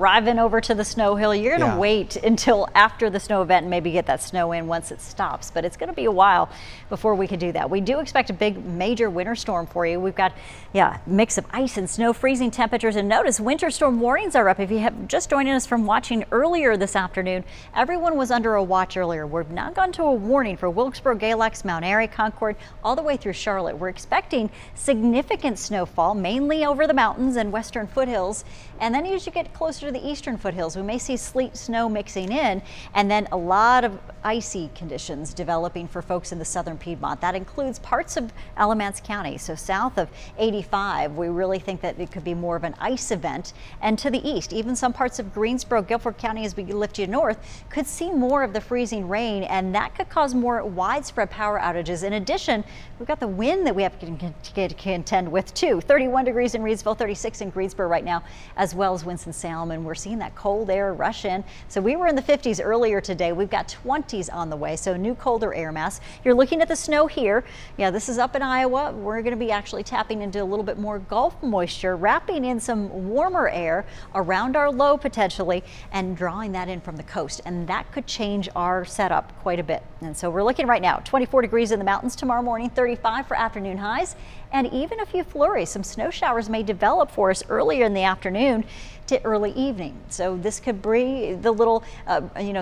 driving over to the snow hill. You're going to wait until after the snow event and maybe get that snow in once it stops. But it's going to be a while before we can do that. We do expect a big major winter storm for you. We've got, mix of ice and snow, freezing temperatures. And notice winter storm warnings are up. If you have just joined us from watching earlier this afternoon, everyone was under a watch earlier. We've now gone to a warning for Wilkesboro, Galax, Mount Airy, Concord, all the way through Charlotte. We're expecting significant snowfall, mainly over the mountains and western foothills. And then as you get closer to the eastern foothills, we may see sleet, snow mixing in, and then a lot of icy conditions developing for folks in the southern Piedmont. That includes parts of Alamance County. So south of 85, we really think that it could be more of an ice event. And to the east, even some parts of Greensboro, Guilford County, as we lift you north, could see more of the freezing rain, and that could cause more widespread power outages. In addition, we've got the wind that we have to contend with too. 31 degrees in Reidsville, 36 in Greensboro right now, as well as Winston-Salem, and we're seeing that cold air rush in. So we were in the 50s earlier today. We've got 20s on the way, so new colder air mass. You're looking at the snow here. Yeah, this is up in Iowa. We're going to be actually tapping into a little bit more Gulf moisture, wrapping in some warmer air around our low potentially, and drawing that in from the coast, and that could change our setup quite a bit. And so we're looking right now, 24 degrees in the mountains tomorrow morning, 35 for afternoon highs, and even a few flurries. Some snow showers may develop for us earlier in the afternoon to early evening. So this could bring the little,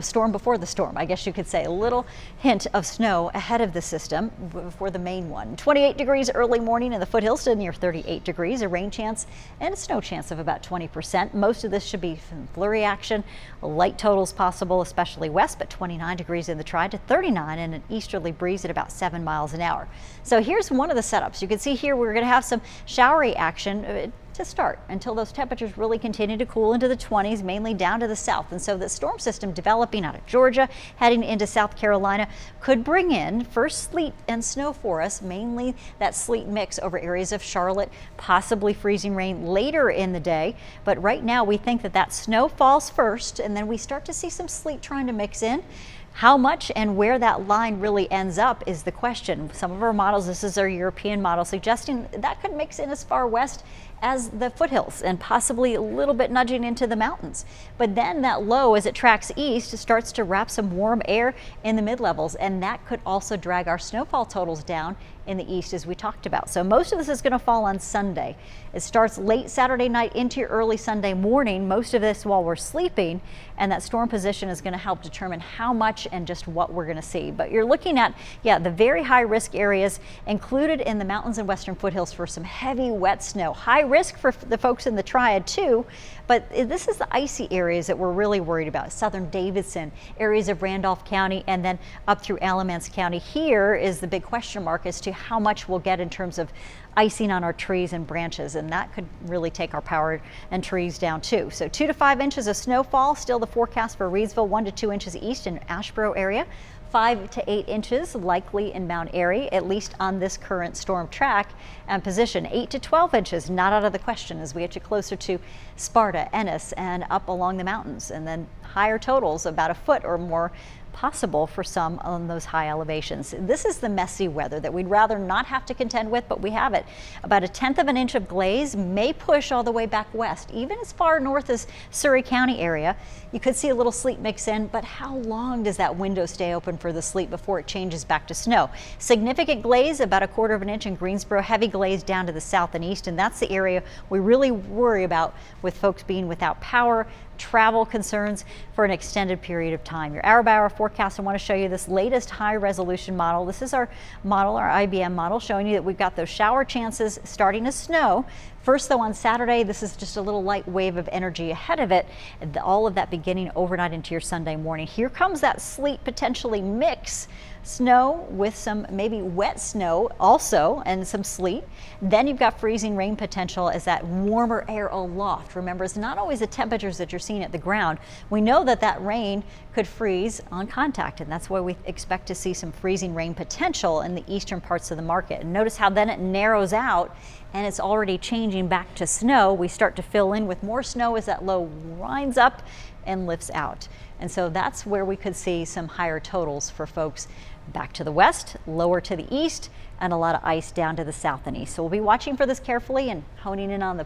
storm before the storm, I guess you could say, a little hint of snow ahead of the system before the main one. 28 degrees early morning in the foothills to near 38 degrees, a rain chance and a snow chance of about 20%. Most of this should be some flurry action, light totals possible, especially west, but 29 degrees in the Tri to 39 and an easterly breeze at about 7 miles an hour. So here's one of the setups. You can see here we're going to have some showery action to start until those temperatures really continue to cool into the 20s, mainly down to the south. And so the storm system developing out of Georgia, heading into South Carolina, could bring in first sleet and snow for us, mainly that sleet mix over areas of Charlotte, possibly freezing rain later in the day. But right now we think that snow falls first, and then we start to see some sleet trying to mix in. How much and where that line really ends up is the question. Some of our models, this is our European model, suggesting that could mix in as far west as the foothills and possibly a little bit nudging into the mountains. But then that low, as it tracks east, starts to wrap some warm air in the mid-levels, and that could also drag our snowfall totals down in the east, as we talked about. So most of this is going to fall on Sunday. It starts late Saturday night into early Sunday morning, most of this while we're sleeping, and that storm position is going to help determine how much and just what we're going to see. But you're looking at, the very high risk areas included in the mountains and western foothills for some heavy wet snow. High risk for the folks in the Triad too, but this is the icy areas that we're really worried about. Southern Davidson, areas of Randolph County, and then up through Alamance County. Here is the big question mark as to how much we'll get in terms of icing on our trees and branches, and that could really take our power and trees down too. So 2 to 5 inches of snowfall, still the forecast for Reidsville, 1 to 2 inches east in Asheboro area. 5 to 8 inches likely in Mount Airy, at least on this current storm track and position. 8 to 12 inches, not out of the question as we get you closer to Sparta, Ennis, and up along the mountains. And then higher totals, about a foot or more possible for some on those high elevations. This is the messy weather that we'd rather not have to contend with, but we have it. About 1/10 of an inch of glaze may push all the way back west, even as far north as Surry County area. You could see a little sleet mix in, but how long does that window stay open for the sleet before it changes back to snow? Significant glaze, about 1/4 of an inch in Greensboro, heavy glaze down to the south and east, and that's the area we really worry about with folks being without power, travel concerns for an extended period of time. Your hour-by-hour forecast, I want to show you this latest high-resolution model. This is our model, our IBM model, showing you that we've got those shower chances starting to snow. First, though, on Saturday, this is just a little light wave of energy ahead of it, and all of that beginning overnight into your Sunday morning. Here comes that sleet potentially mix. Snow with some maybe wet snow also, and some sleet. Then you've got freezing rain potential as that warmer air aloft. Remember, it's not always the temperatures that you're seeing at the ground. We know that that rain could freeze on contact, and that's why we expect to see some freezing rain potential in the eastern parts of the market. And notice how then it narrows out and it's already changing back to snow. We start to fill in with more snow as that low winds up and lifts out. And so that's where we could see some higher totals for folks back to the west, lower to the east, and a lot of ice down to the south and east. So we'll be watching for this carefully and honing in on the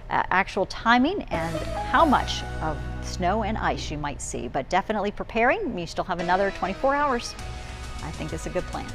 actual timing and how much of snow and ice you might see, but definitely preparing. You still have another 24 hours. I think it's a good plan.